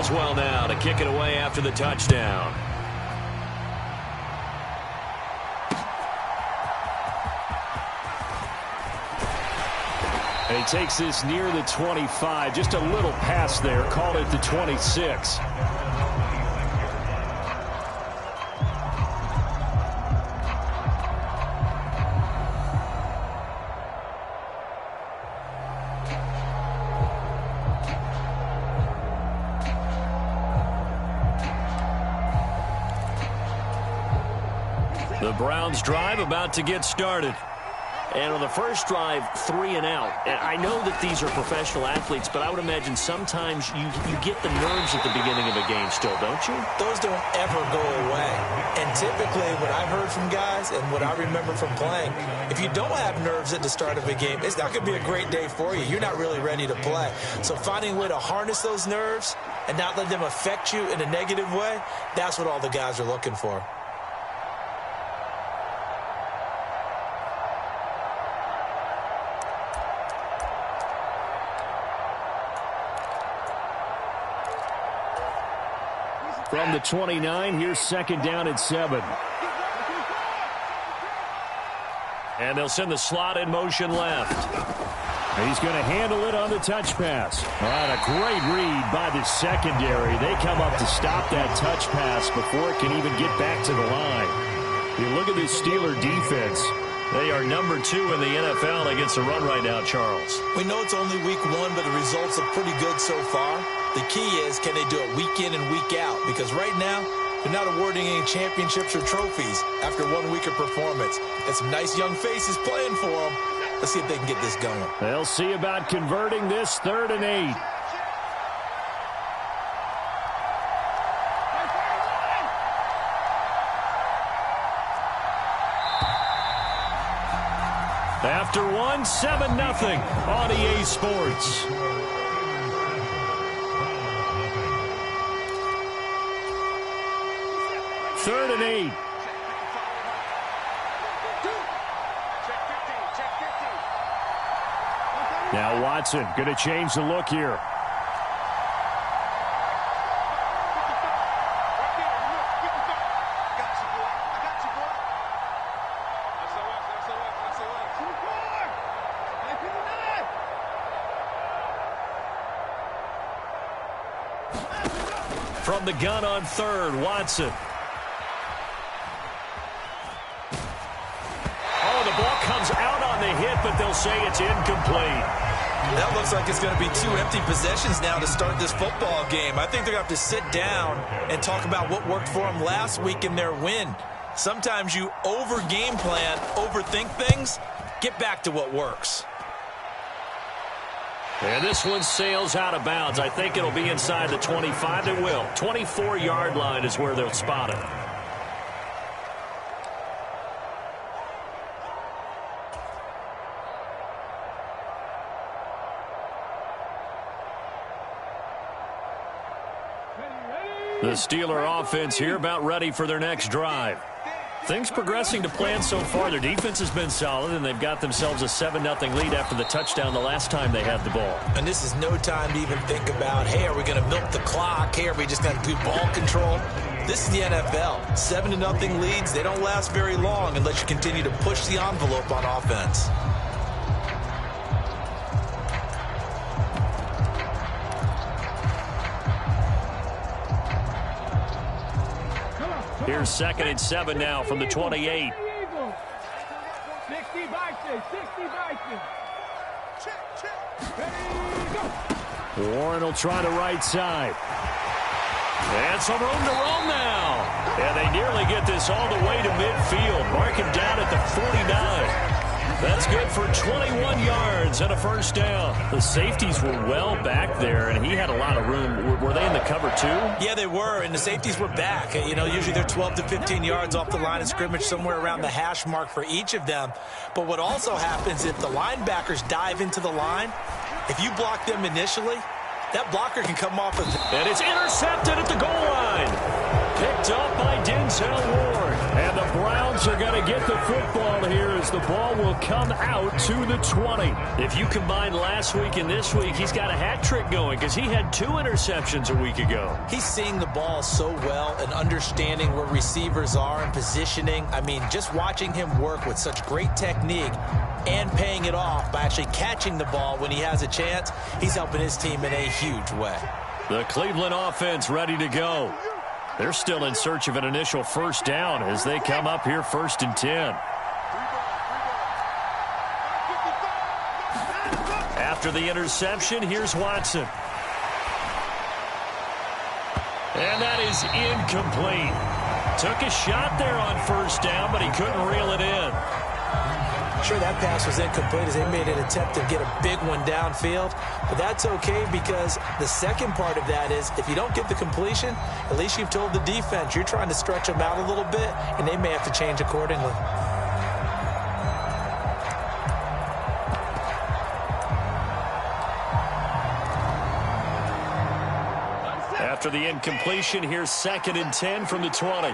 Boswell now to kick it away after the touchdown. And he takes this near the 25. Just a little pass there. Called it the 26. The Browns drive about to get started. And on the first drive, 3 and out. And I know that these are professional athletes, but I would imagine sometimes you get the nerves at the beginning of a game still, don't you? Those don't ever go away. And typically, what I've heard from guys and what I remember from playing, if you don't have nerves at the start of a game, it's not going to be a great day for you. You're not really ready to play. So finding a way to harness those nerves and not let them affect you in a negative way, that's what all the guys are looking for. From the 29, here's second down at 7. And they'll send the slot in motion left. He's going to handle it on the touch pass. All right, a great read by the secondary. They come up to stop that touch pass before it can even get back to the line. You look at this Steeler defense. They are number 2 in the NFL against the run right now, Charles. We know it's only week 1, but the results are pretty good so far. The key is, can they do it week in and week out? Because right now, they're not awarding any championships or trophies after 1 week of performance. Got some nice young faces playing for them. Let's see if they can get this going. They'll see about converting this 3rd and 8. After 1, 7-0 on EA Sports. Third and 8. Now Watson going to change the look here. From the gun on 3rd, Watson. Oh, the ball comes out on the hit, but they'll say it's incomplete. That looks like it's going to be 2 empty possessions now to start this football game. I think they're going to have to sit down and talk about what worked for them last week in their win. Sometimes you over-game plan, overthink things, get back to what works. And this one sails out of bounds. I think it'll be inside the 25. It will. 24-yard line is where they'll spot it. The Steeler offense here about ready for their next drive. Things progressing to plan so far. Their defense has been solid, and they've got themselves a 7-0 lead after the touchdown the last time they had the ball. And this is no time to even think about, hey, are we going to milk the clock? Hey, are we just going to do ball control? This is the NFL. 7-0 leads, they don't last very long unless you continue to push the envelope on offense. Here's 2nd and 7 now from the 28. 60 by 6. Warren will try the right side. And some room to roam now. And they nearly get this all the way to midfield. Mark him down at the 49. That's good for 21 yards and a first down. The safeties were well back there, and he had a lot of room. Were they in the cover too? Yeah, they were, and the safeties were back. You know, usually they're 12 to 15 yards off the line of scrimmage, somewhere around the hash mark for each of them. But what also happens if the linebackers dive into the line, if you block them initially, that blocker can come off of... And it's intercepted at the goal line. Picked up by Denzel Ward. And the Browns are going to get the football here as the ball will come out to the 20. If you combine last week and this week, he's got a hat trick going because he had 2 interceptions a week ago. He's seeing the ball so well and understanding where receivers are and positioning. I mean, just watching him work with such great technique and paying it off by actually catching the ball when he has a chance, he's helping his team in a huge way. The Cleveland offense ready to go. They're still in search of an initial first down as they come up here 1st and 10. After the interception, here's Watson. And that is incomplete. Took a shot there on first down, but he couldn't reel it in. Sure, that pass was incomplete as they made an attempt to get a big one downfield. But that's okay because the second part of that is if you don't get the completion, at least you've told the defense you're trying to stretch them out a little bit, and they may have to change accordingly. After the incompletion, here's 2nd and 10 from the 20.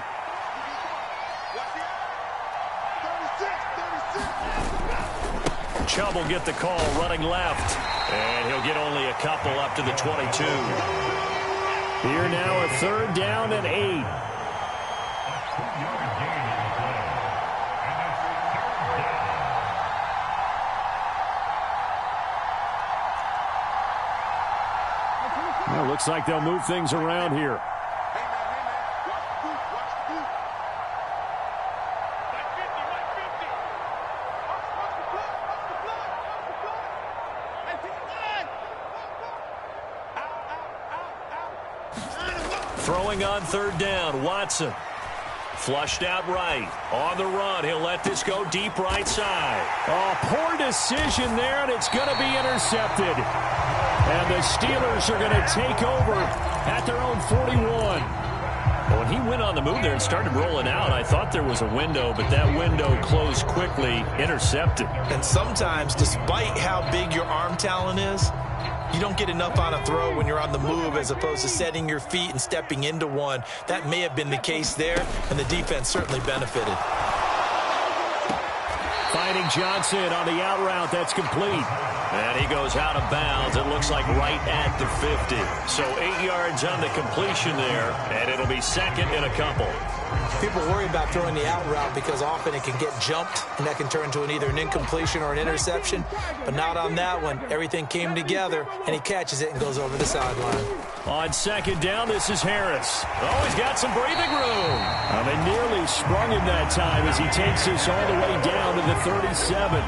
Chubb will get the call running left. And he'll get only a couple up to the 22. Here now a 3rd down and 8. Well, looks like they'll move things around here. Throwing on 3rd down, Watson. Flushed out right. On the run, he'll let this go deep right side. Oh, poor decision there, and it's going to be intercepted. And the Steelers are going to take over at their own 41. When he went on the move there and started rolling out, I thought there was a window, but that window closed quickly, intercepted. And sometimes, despite how big your arm talent is, you don't get enough on a throw when you're on the move as opposed to setting your feet and stepping into one. That may have been the case there, and the defense certainly benefited. Finding Johnson on the out route. That's complete. And he goes out of bounds. It looks like right at the 50. So 8 yards on the completion there, and it'll be 2nd and a couple. People worry about throwing the out route because often it can get jumped, and that can turn into either an incompletion or an interception. But not on that one. Everything came together, and he catches it and goes over the sideline. On 2nd down, this is Harris. Oh, he's got some breathing room. They nearly sprung him that time as he takes this all the way down to the 37.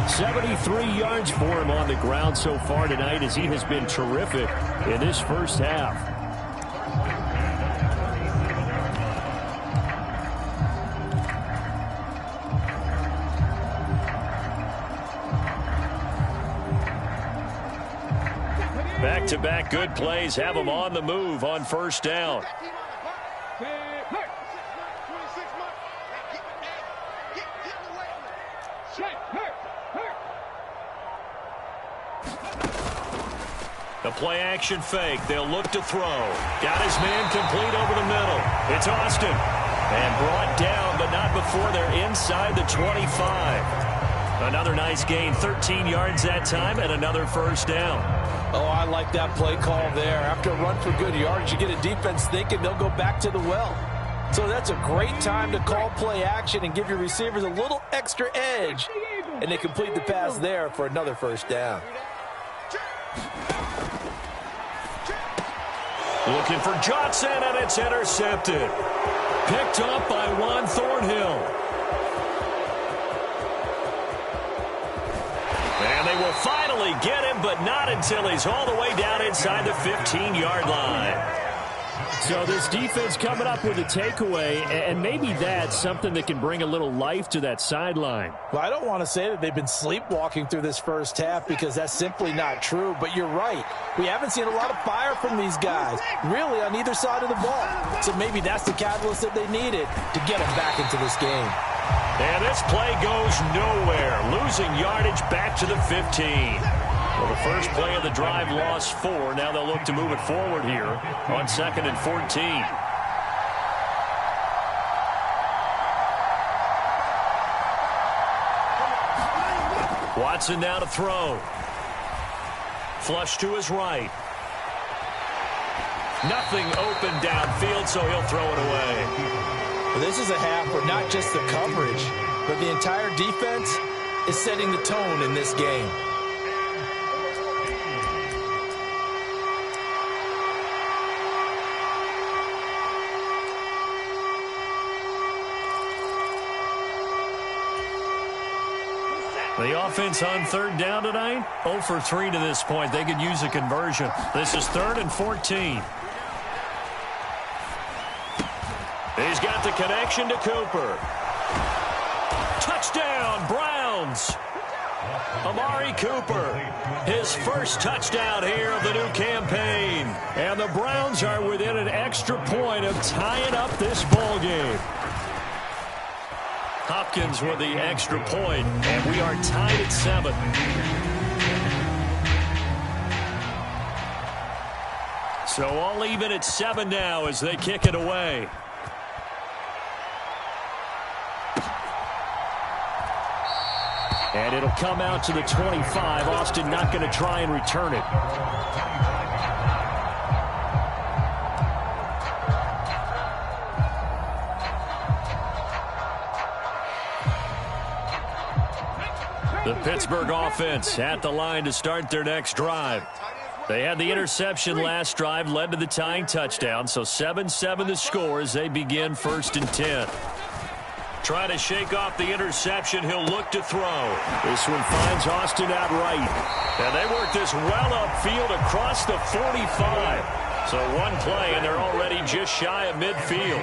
73 yards for him on the ground so far tonight as he has been terrific in this first half. Back-to-back good plays have him on the move on first down. The play-action fake. They'll look to throw. Got his man complete over the middle. It's Austin. And brought down, but not before they're inside the 25. Another nice gain. 13 yards that time and another first down. Oh, I like that play call there. After a run for good yards, you get a defense thinking they'll go back to the well. So that's a great time to call play action and give your receivers a little extra edge. And they complete the pass there for another first down. Looking for Johnson, and it's intercepted. Picked up by Juan Thornhill. And they will finally get him, but not until he's all the way down inside the 15-yard line. So this defense coming up with a takeaway, and maybe that's something that can bring a little life to that sideline. Well, I don't want to say that they've been sleepwalking through this first half because that's simply not true, but you're right. We haven't seen a lot of fire from these guys, really on either side of the ball. So maybe that's the catalyst that they needed to get them back into this game. And this play goes nowhere, losing yardage back to the 15. Well, the first play of the drive lost 4. Now they'll look to move it forward here on 2nd and 14. Watson now to throw. Flush to his right. Nothing open downfield, so he'll throw it away. Well, this is a half where not just the coverage, but the entire defense is setting the tone in this game. The offense on third down tonight, 0 for 3 to this point. They could use a conversion. This is 3rd and 14. He's got the connection to Cooper. Touchdown, Browns. Amari Cooper, his first touchdown here of the new campaign. And the Browns are within an extra point of tying up this ball game. Hopkins with the extra point, and we are tied at 7. So all even at 7 now as they kick it away. And it'll come out to the 25. Austin not going to try and return it. The Pittsburgh offense at the line to start their next drive. They had the interception last drive, led to the tying touchdown, so 7-7 the score as they begin 1st and 10. Trying to shake off the interception, he'll look to throw. This one finds Austin out right. And they work this well upfield across the 45. So one play, and they're already just shy of midfield.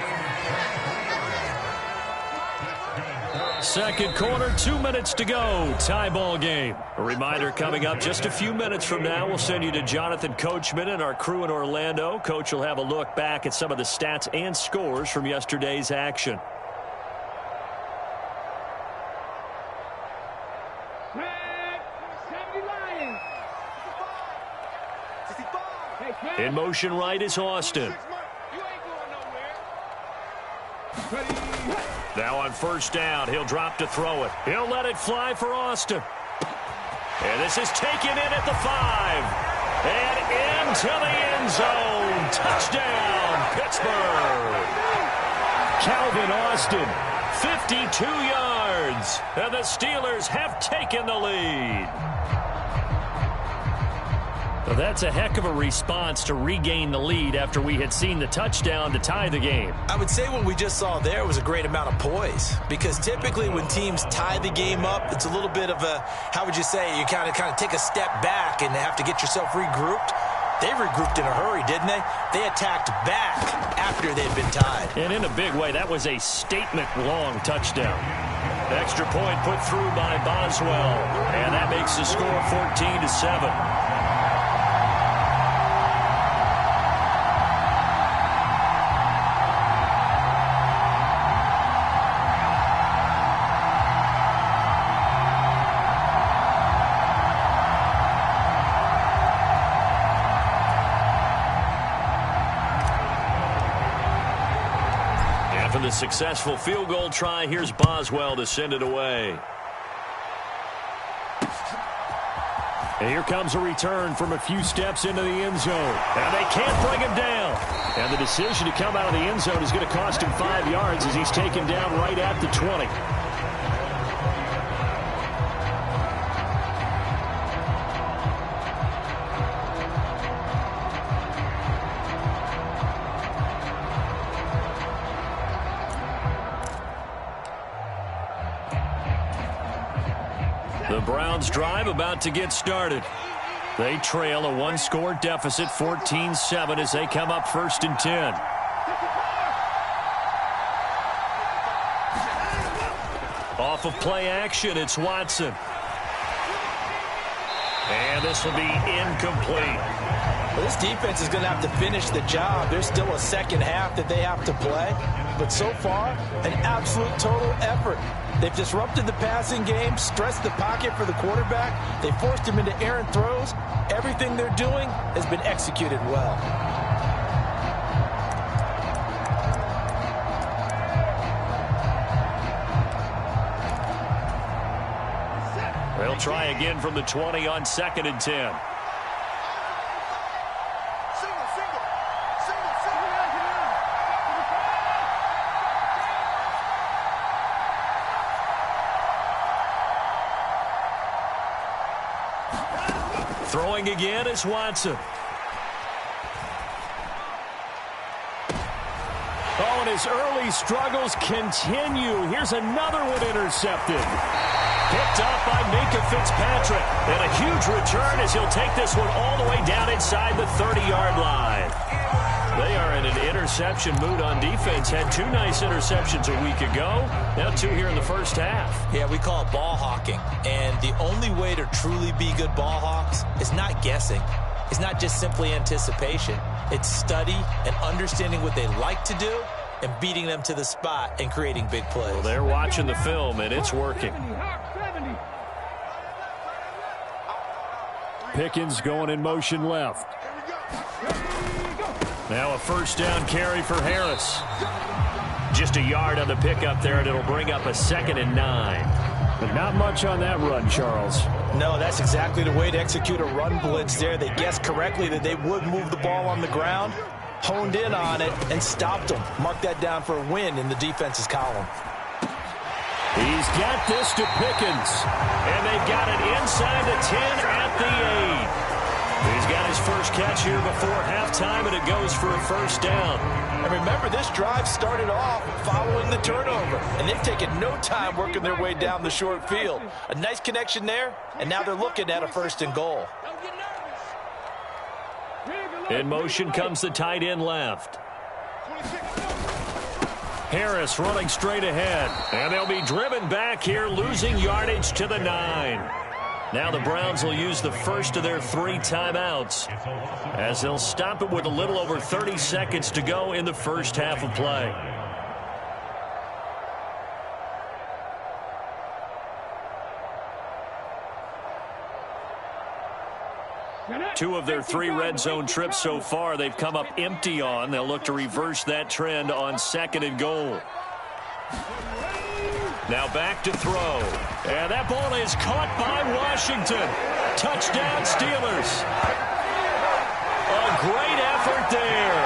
Second quarter, 2 minutes to go. Tie ball game. A reminder coming up just a few minutes from now. We'll send you to Jonathan Coachman and our crew in Orlando. Coach will have a look back at some of the stats and scores from yesterday's action. In motion right is Austin. Now on first down, he'll drop to throw it. He'll let it fly for Austin. And this is taken in at the 5. And into the end zone. Touchdown, Pittsburgh. Calvin Austin, 52 yards. And the Steelers have taken the lead. Well, that's a heck of a response to regain the lead after we had seen the touchdown to tie the game. I would say what we just saw there was a great amount of poise, because typically when teams tie the game up, it's a little bit of a, how would you say, you kind of take a step back and have to get yourself regrouped. They regrouped in a hurry, didn't they? They attacked back after they'd been tied. And in a big way, that was a statement-long touchdown. Extra point put through by Boswell, and that makes the score 14-7. For the successful field goal try, here's Boswell to send it away. And here comes a return from a few steps into the end zone. And they can't bring him down. And the decision to come out of the end zone is going to cost him 5 yards as he's taken down right at the 20. The Browns drive about to get started. They trail a one-score deficit, 14-7, as they come up 1st and 10. Off of play action, it's Watson. And this will be incomplete. Well, this defense is going to have to finish the job. There's still a second half that they have to play. But so far, an absolute total effort. They've disrupted the passing game, stressed the pocket for the quarterback. They forced him into errant throws. Everything they're doing has been executed well. They'll They'll try again from the 20 on 2nd and 10. Throwing again is Watson. Oh, and his early struggles continue. Here's another one intercepted. Picked up by Minka Fitzpatrick. And a huge return as he'll take this one all the way down inside the 30-yard line. They are in an interception mood on defense. Had 2 nice interceptions a week ago. Now 2 here in the first half. Yeah, we call it ball hawking. And the only way to truly be good ball hawks is not guessing. It's not just simply anticipation. It's study and understanding what they like to do and beating them to the spot and creating big plays. Well, they're watching the film, and it's working. Pickens going in motion left. Now a first down carry for Harris. Just a yard on the pickup there, and it'll bring up a 2nd and 9. But not much on that run, Charles. No, that's exactly the way to execute a run blitz there. They guessed correctly that they would move the ball on the ground, honed in on it, and stopped them. Mark that down for a win in the defense's column. He's got this to Pickens. And they've got it inside the 10 at the 8. He's got his first catch here before halftime, and it goes for a first down. And remember, this drive started off following the turnover, and they've taken no time working their way down the short field. A nice connection there, and now they're looking at a 1st and goal. In motion comes the tight end left. Harris running straight ahead, and they'll be driven back here, losing yardage to the 9. Now the Browns will use the first of their 3 timeouts as they'll stop it with a little over 30 seconds to go in the first half of play. Two of their 3 red zone trips so far they've come up empty on. They'll look to reverse that trend on 2nd and goal. Now back to throw. And that ball is caught by Washington. Touchdown, Steelers. A great effort there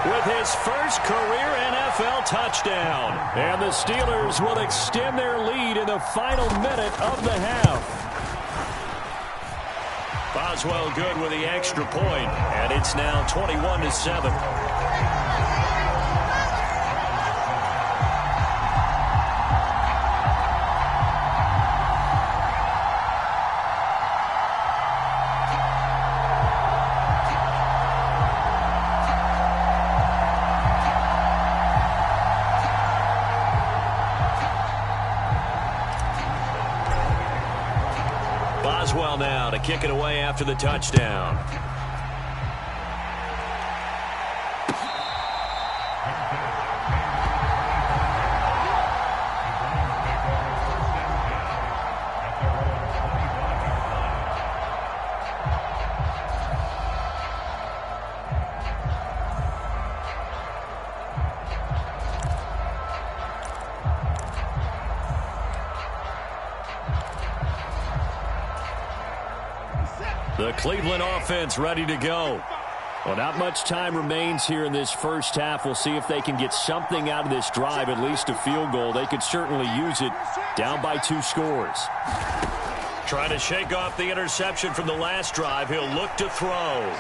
with his first career NFL touchdown. And the Steelers will extend their lead in the final minute of the half. Boswell good with the extra point, and it's now 21-7. Boswell now to kick it away after the touchdown. The Cleveland offense ready to go. Well, not much time remains here in this first half. We'll see if they can get something out of this drive, at least a field goal. They could certainly use it, down by 2 scores. Trying to shake off the interception from the last drive. He'll look to throw.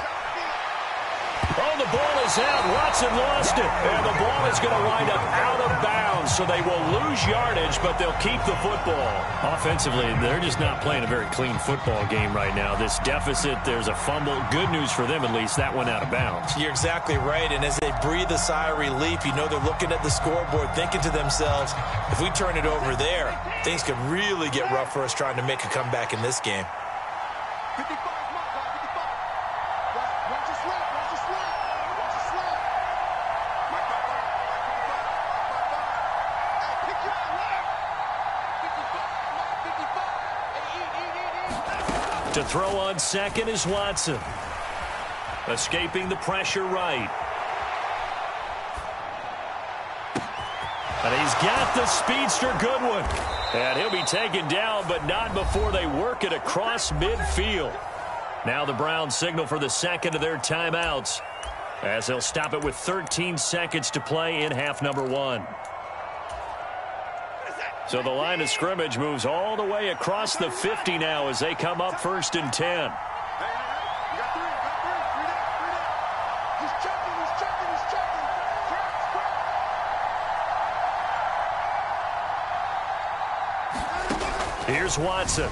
Oh, the ball is out. Watson lost it. And the ball is going to wind up out of bounds, so they will lose yardage, but they'll keep the football. Offensively, they're just not playing a very clean football game right now. This deficit, there's a fumble. Good news for them, at least. That went out of bounds. You're exactly right, and as they breathe a sigh of relief, you know they're looking at the scoreboard, thinking to themselves, if we turn it over there, things could really get rough for us trying to make a comeback in this game. To throw on second is Watson. Escaping the pressure right. And he's got the speedster Goodwin. And he'll be taken down, but not before they work it across midfield. Now the Browns signal for the second of their timeouts, as they'll stop it with 13 seconds to play in half number 1. So the line of scrimmage moves all the way across the 50 now as they come up 1st and 10. Here's Watson,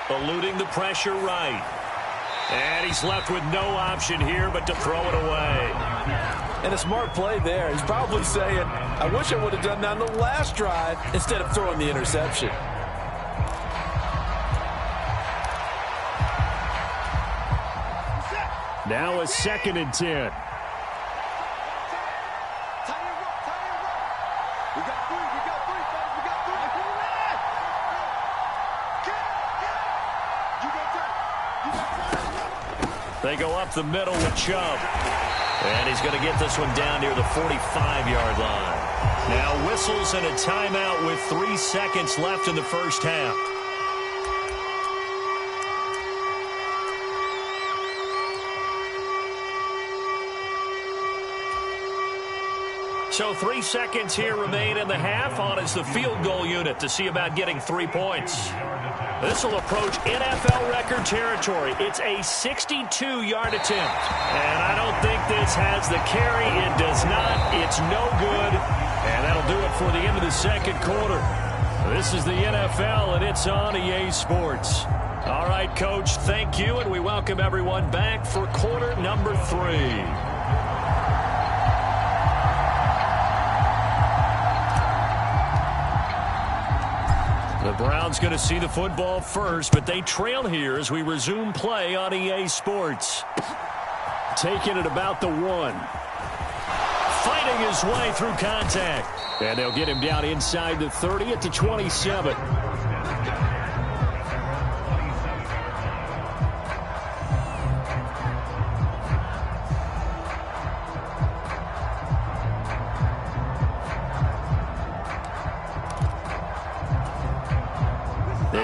eluding the pressure right. And he's left with no option here but to throw it away. And a smart play there. He's probably saying, I wish I would have done that on the last drive instead of throwing the interception. Now a 2nd and 10. They go up the middle with Chubb. And he's going to get this one down near the 45-yard line. Now whistles and a timeout with 3 seconds left in the first half. So 3 seconds here remain in the half. On is the field goal unit to see about getting 3 points. This will approach NFL record territory. It's a 62-yard attempt. And I don't think this has the carry. It does not. It's no good. And that'll do it for the end of the second quarter. This is the NFL, and it's on EA Sports. All right, Coach, thank you, and we welcome everyone back for quarter number 3. The Browns going to see the football first, but they trail here as we resume play on EA Sports. Taking it about the 1. Fighting his way through contact. And they'll get him down inside the 30 at the 27.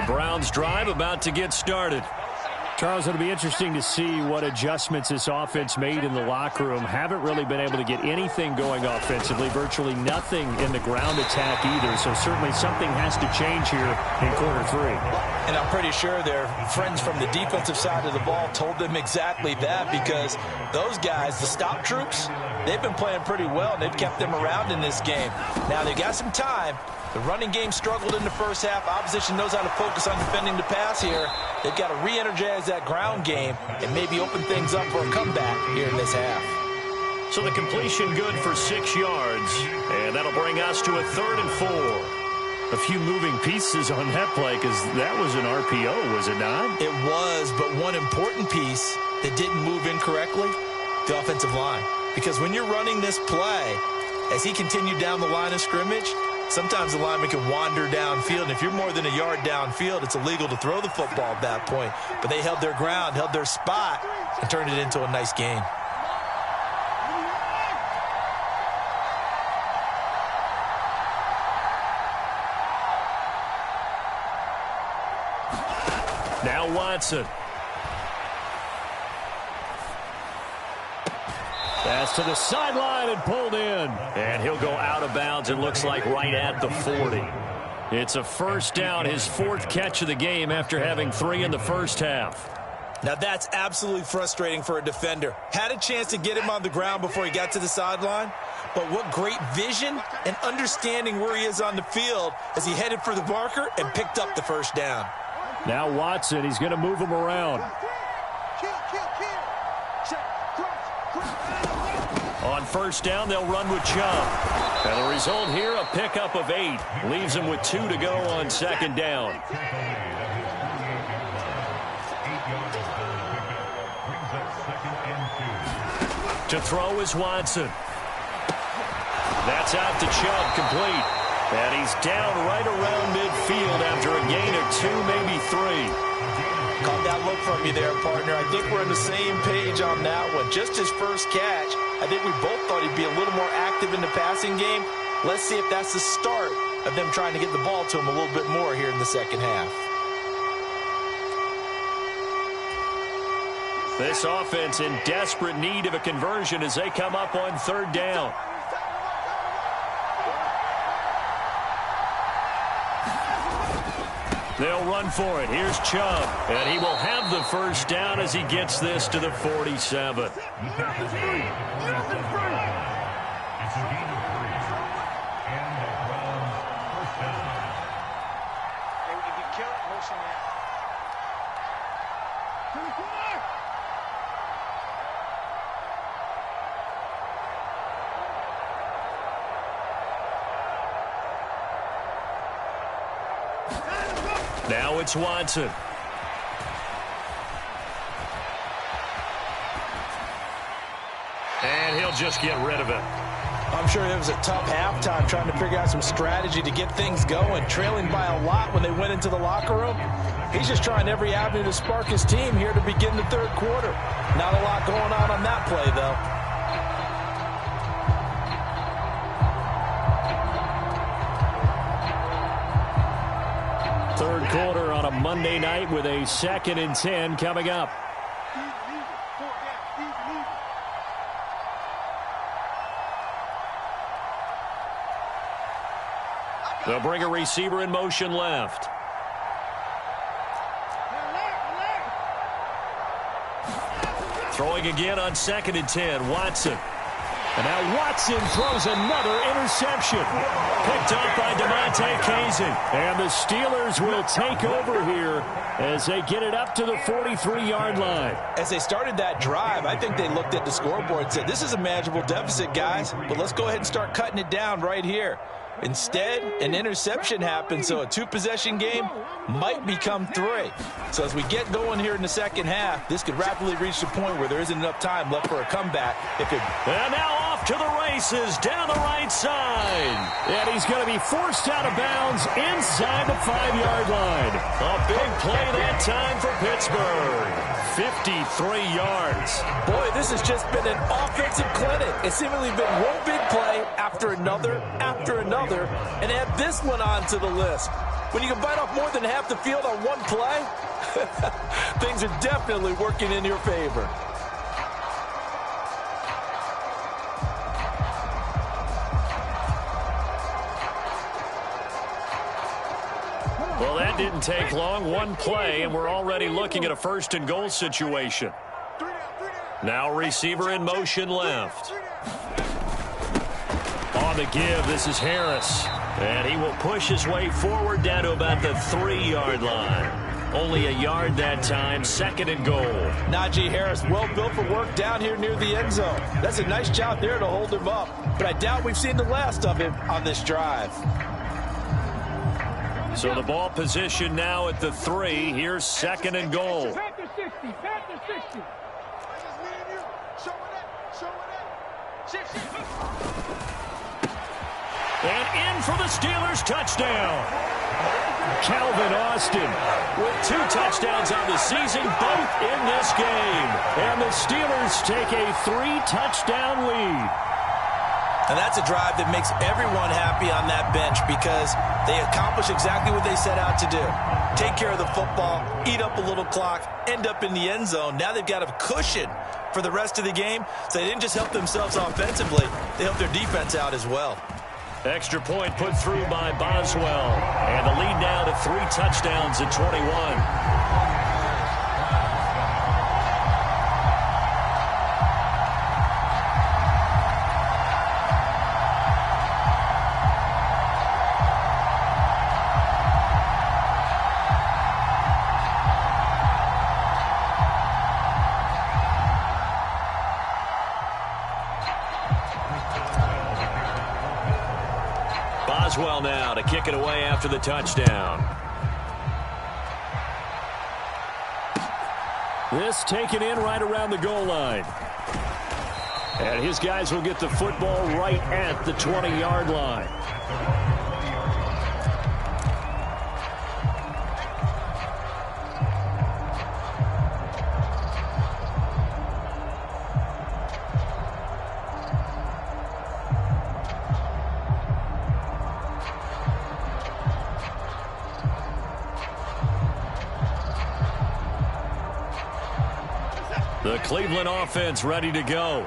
Browns drive about to get started. Charles, it'll be interesting to see what adjustments this offense made in the locker room. Haven't really been able to get anything going offensively, virtually nothing in the ground attack either. So certainly something has to change here in quarter 3. And I'm pretty sure their friends from the defensive side of the ball told them exactly that, because those guys, the stop troops, they've been playing pretty well, and they've kept them around in this game. Now, they've got some time. The running game struggled in the first half. Opposition knows how to focus on defending the pass here. They've got to re-energize that ground game and maybe open things up for a comeback here in this half. So the completion good for 6 yards, and that'll bring us to a 3rd and 4. A few moving pieces on that play, because that was an RPO, was it not? It was, but one important piece that didn't move incorrectly, the offensive line. Because when you're running this play, as he continued down the line of scrimmage, sometimes the lineman can wander downfield, and if you're more than a yard downfield, it's illegal to throw the football at that point. But they held their ground, held their spot, and turned it into a nice gain. Now Watson. Pass to the sideline and pulled in. And he'll go out of bounds, it looks like right at the 40. It's a first down, his 4th catch of the game after having 3 in the first half. Now that's absolutely frustrating for a defender. Had a chance to get him on the ground before he got to the sideline, but what great vision and understanding where he is on the field as he headed for the marker and picked up the first down. Now Watson, he's going to move him around. On first down, they'll run with Chubb. And the result here, a pickup of 8. Leaves him with 2 to go on second down. To throw is Watson. That's out to Chubb, complete. And he's down right around midfield after a gain of 2, maybe 3. Caught that look from you there, partner. I think we're on the same page on that one. Just his first catch. I think we both thought he'd be a little more active in the passing game. Let's see if that's the start of them trying to get the ball to him a little bit more here in the second half. This offense in desperate need of a conversion as they come up on third down. They'll run for it. Here's Chubb, and he will have the first down as he gets this to the 47. Now it's Watson. And he'll just get rid of it. I'm sure it was a tough halftime trying to figure out some strategy to get things going, trailing by a lot when they went into the locker room. He's just trying every avenue to spark his team here to begin the third quarter. Not a lot going on that play, though. Third quarter on a Monday night with a 2nd and 10 coming up. They'll bring a receiver in motion left. Throwing again on 2nd and 10, Watson. And now Watson throws another interception. Picked up by Devontae Kazee. And the Steelers will take over here as they get it up to the 43-yard line. As they started that drive, I think they looked at the scoreboard and said, this is a manageable deficit, guys, but let's go ahead and start cutting it down right here. Instead, an interception happened, so a 2-possession game might become 3. So as we get going here in the second half, this could rapidly reach the point where there isn't enough time left for a comeback. And now off to the races down the right side. And he's going to be forced out of bounds inside the 5-yard line. A big play that time for Pittsburgh. 53 yards. Boy, this has just been an offensive clinic. It's seemingly been one big play after another, and add this one onto the list. When you can bite off more than half the field on one play, things are definitely working in your favor. Well, that didn't take long. One play, and we're already looking at a 1st and goal situation. Now receiver in motion left. On the give, this is Harris. And he will push his way forward down to about the 3-yard line. Only a yard that time, 2nd and goal. Najee Harris, well built for work down here near the end zone. That's a nice job there to hold him up. But I doubt we've seen the last of him on this drive. So the ball position now at the 3. Here's 2nd and goal. And in for the Steelers touchdown. Calvin Austin with 2 touchdowns on the season, both in this game. And the Steelers take a 3-touchdown lead. And that's a drive that makes everyone happy on that bench because they accomplish exactly what they set out to do. Take care of the football, eat up a little clock, end up in the end zone. Now they've got a cushion for the rest of the game, so they didn't just help themselves offensively, they helped their defense out as well. Extra point put through by Boswell. And the lead now to 3 touchdowns at 21. Boswell now to kick it away after the touchdown. This taken in right around the goal line. And his guys will get the football right at the 20-yard line. The Cleveland offense ready to go.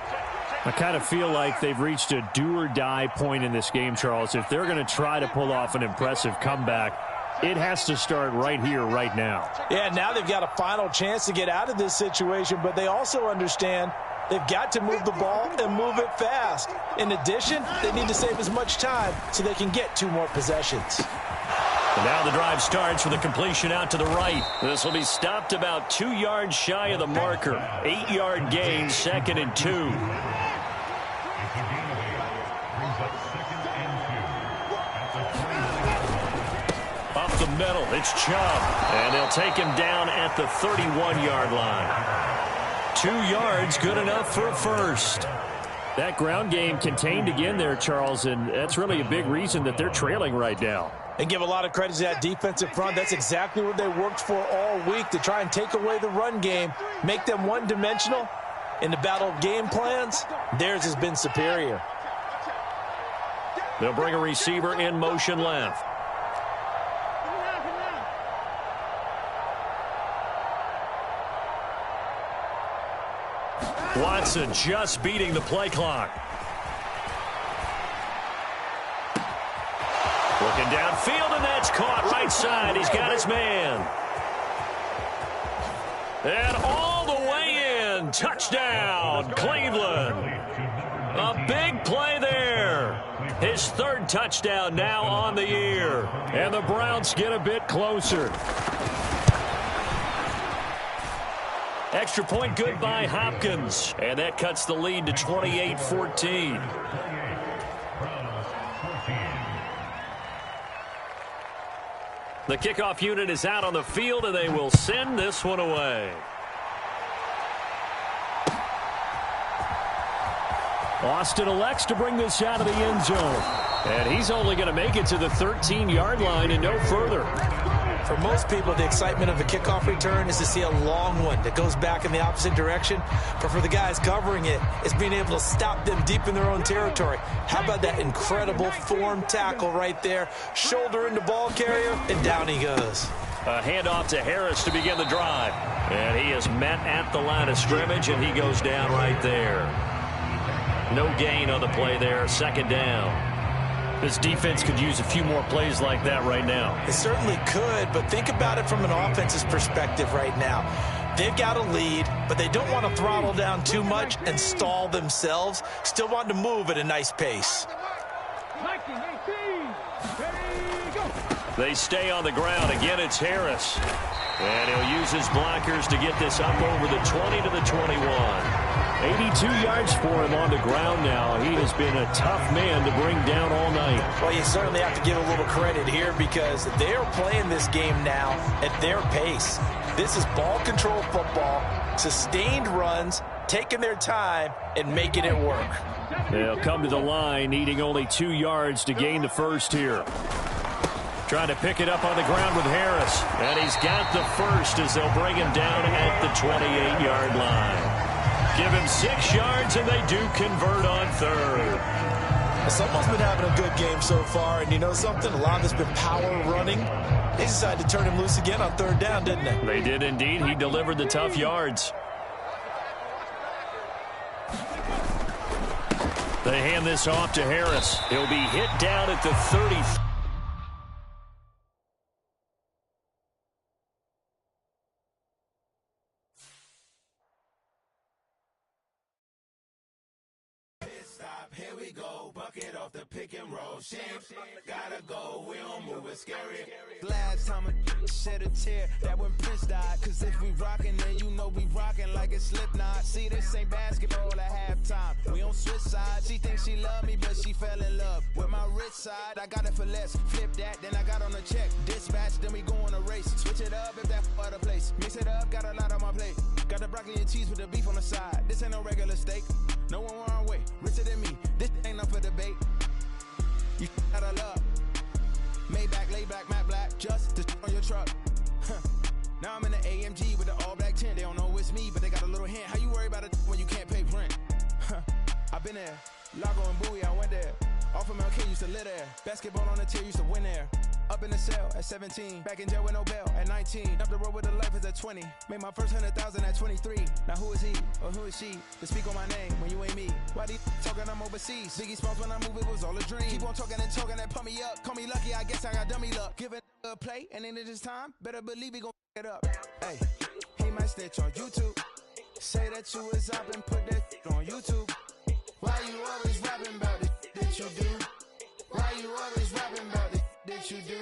I kind of feel like they've reached a do-or-die point in this game, Charles. If they're going to try to pull off an impressive comeback, it has to start right here, right now. Yeah, now they've got a final chance to get out of this situation, but they also understand they've got to move the ball and move it fast. In addition, they need to save as much time so they can get 2 more possessions. And now the drive starts with a completion out to the right. This will be stopped about 2 yards shy of the marker. 8-yard gain, 2nd and 2. Up the middle, it's Chubb. And they'll take him down at the 31-yard line. 2 yards, good enough for a first. That ground game contained again there, Charles, and that's really a big reason that they're trailing right now. And give a lot of credit to that defensive front. That's exactly what they worked for all week, to try and take away the run game, make them one-dimensional. In the battle of game plans, theirs has been superior. They'll bring a receiver in motion left. Watson just beating the play clock. Looking downfield, and that's caught right side. He's got his man. And all the way in. Touchdown, Cleveland. A big play there. His 3rd touchdown now on the year. And the Browns get a bit closer. Extra point good by Hopkins. And that cuts the lead to 28-14. The kickoff unit is out on the field, and they will send this one away. Austin elects to bring this out of the end zone. And he's only going to make it to the 13-yard line and no further. For most people, the excitement of a kickoff return is to see a long one that goes back in the opposite direction. But for the guys covering it, it's being able to stop them deep in their own territory. How about that incredible form tackle right there? Shoulder into ball carrier, and down he goes. A handoff to Harris to begin the drive. And he is met at the line of scrimmage, and he goes down right there. No gain on the play there, 2nd down. This defense could use a few more plays like that right now. It certainly could, but think about it from an offense's perspective right now. They've got a lead, but they don't want to throttle down too much and stall themselves. Still want to move at a nice pace. They stay on the ground. Again, it's Harris. And he'll use his blockers to get this up over the 20 to the 21. 82 yards for him on the ground now. He has been a tough man to bring down all night. Well, you certainly have to give a little credit here because they're playing this game now at their pace. This is ball control football, sustained runs, taking their time and making it work. They'll come to the line, needing only 2 yards to gain the first here. Trying to pick it up on the ground with Harris. And he's got the first as they'll bring him down at the 28-yard line. Give him 6 yards, and they do convert on 3rd. Someone's been having a good game so far, and you know something? A lot of it's been power running. They decided to turn him loose again on 3rd down, didn't they? They did indeed. He delivered the tough yards. They hand this off to Harris. He'll be hit down at the 30. Here we go, bucket off the pick and roll. Shit, gotta go, we don't move it scary. Last time a shed a tear, that when Prince died. Cause if we rockin', then you know we rockin' like it's Slipknot. See, this ain't basketball at halftime. We on switch sides. She thinks she love me, but she fell in love with my rich side. I got it for less. Flip that, then I got on a check. Dispatch, then we go on a race. Switch it up if that other place. Mix it up, got a lot on my plate. Got the broccoli and cheese with the beef on the side. This ain't no regular steak. No one wrong way, richer than me. This ain't up for debate. You out of luck. Maybach, lay back, matte black, just to on your truck. Now I'm in the AMG with the all black tint. They don't know it's me, but they got a little hint. How you worry about it when you can't pay rent? I've been there. Lago and Bowie, I went there. Off of Mount K, used to live there. Basketball on the tier, used to win there. Up in the cell at 17, back in jail with no bail at 19. Up the road with the life is at 20. Made my first 100,000 at 23. Now who is he or who is she to speak on my name when you ain't me? Why these talking I'm overseas? Biggie Smalls when I move it was all a dream. Keep on talking and pump me up. Call me lucky, I guess I got dummy luck. Give it a play and then it is time. Better believe he gon' it up. Hey, he might snitch on YouTube. Say that you was up and put that on YouTube. Why you always rapping about it that you do? Why you always rapping about it that you do?